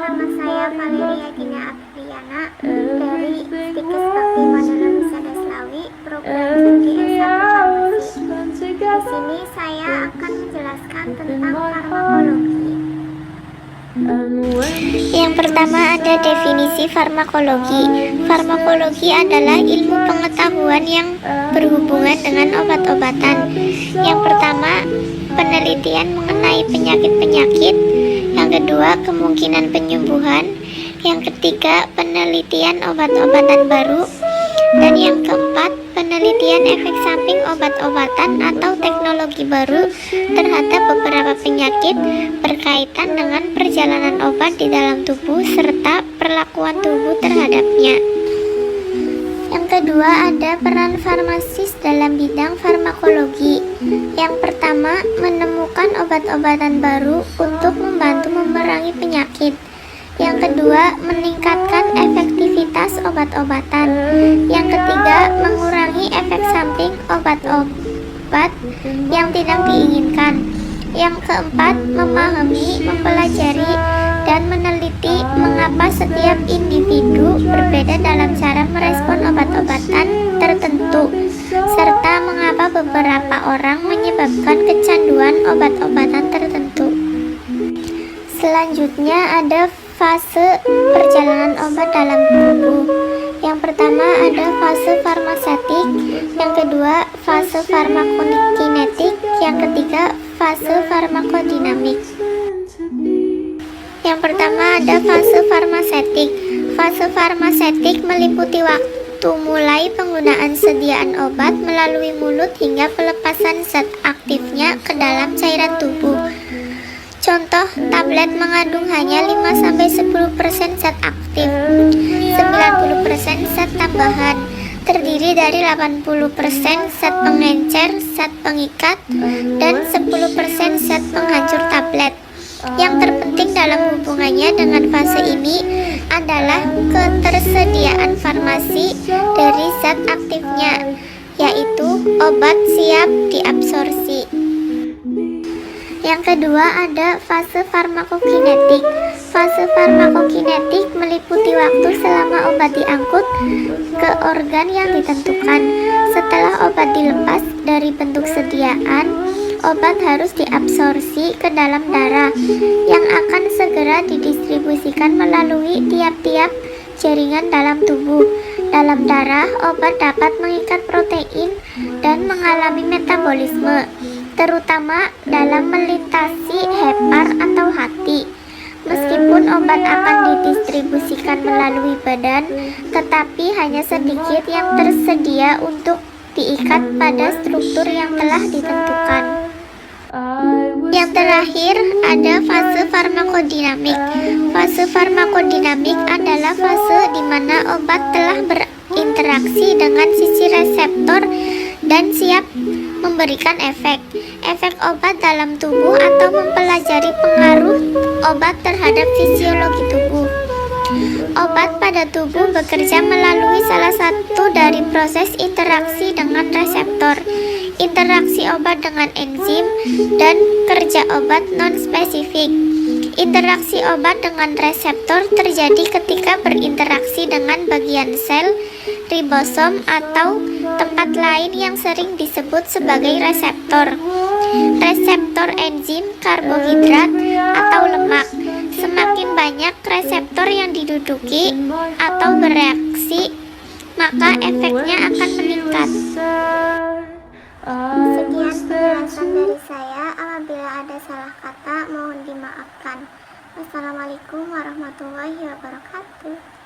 nama saya Valeria Gina Apriana dari Stikes Bakti Mandala Wisada Slawi, program studi S1 Farmasi. Di sini saya akan menjelaskan tentang farmakologi. Yang pertama ada definisi farmakologi. Farmakologi adalah ilmu pengetahuan yang berhubungan dengan obat-obatan. Yang pertama, penelitian mengenai penyakit-penyakit. Yang kedua, kemungkinan penyembuhan. Yang ketiga, penelitian obat-obatan baru. Dan yang keempat, penelitian efek samping obat-obatan atau teknologi baru terhadap beberapa penyakit berkaitan dengan perjalanan obat di dalam tubuh serta perlakuan tubuh terhadapnya. Yang kedua ada peran farmasis dalam bidang farmakologi. Yang pertama, menemukan obat-obatan baru untuk membantu memerangi penyakit. Yang kedua, meningkatkan efektivitas obat-obatan. Yang ketiga, mengurangi efek samping obat-obat yang tidak diinginkan. Yang keempat, memahami, mempelajari, dan meneliti mengapa setiap individu berbeda dalam cara merespon obat-obatan tertentu, serta mengapa beberapa orang menyebabkan kecanduan obat-obatan tertentu. Selanjutnya ada fase perjalanan obat dalam tubuh. Yang pertama ada fase farmasetik, yang kedua fase farmakokinetik, yang ketiga fase farmakodinamik. Yang pertama ada fase farmasetik. Fase farmasetik meliputi waktu mulai penggunaan sediaan obat melalui mulut hingga pelepasan zat aktifnya ke dalam cairan tubuh. Contoh, tablet mengandung hanya 5-10% zat aktif, 90% zat tambahan, terdiri dari 80% zat pengencer, zat pengikat, dan 10% zat penghancur tablet. Yang terpenting dalam hubungannya dengan fase ini adalah ketersediaan farmasi dari zat aktifnya, yaitu obat siap diabsorpsi. Yang kedua ada fase farmakokinetik. Fase farmakokinetik meliputi waktu selama obat diangkut ke organ yang ditentukan. Setelah obat dilepas dari bentuk sediaan, obat harus diabsorpsi ke dalam darah yang akan segera didistribusikan melalui tiap-tiap jaringan dalam tubuh. Dalam darah, obat dapat mengikat protein dan mengalami metabolisme, terutama dalam melintasi hepar atau hati. Meskipun obat akan didistribusikan melalui badan, tetapi hanya sedikit yang tersedia untuk diikat pada struktur yang telah ditentukan. Yang terakhir ada fase farmakodinamik. Fase farmakodinamik adalah fase di mana obat telah berinteraksi dengan sisi reseptor dan siap memberikan efek obat dalam tubuh atau mempelajari pengaruh obat terhadap fisiologi tubuh. Obat pada tubuh bekerja melalui salah satu dari proses interaksi dengan reseptor, interaksi obat dengan enzim, dan kerja obat non-spesifik. Interaksi obat dengan reseptor terjadi ketika berinteraksi dengan bagian sel, ribosom, atau tempat lain yang sering disebut sebagai reseptor. Reseptor enzim, karbohidrat, atau lemak. Semakin banyak reseptor yang diduduki atau bereaksi, maka efeknya akan meningkat. Sekian penjelasan dari saya. Apabila ada salah kata, mohon dimaafkan. Wassalamualaikum warahmatullahi wabarakatuh.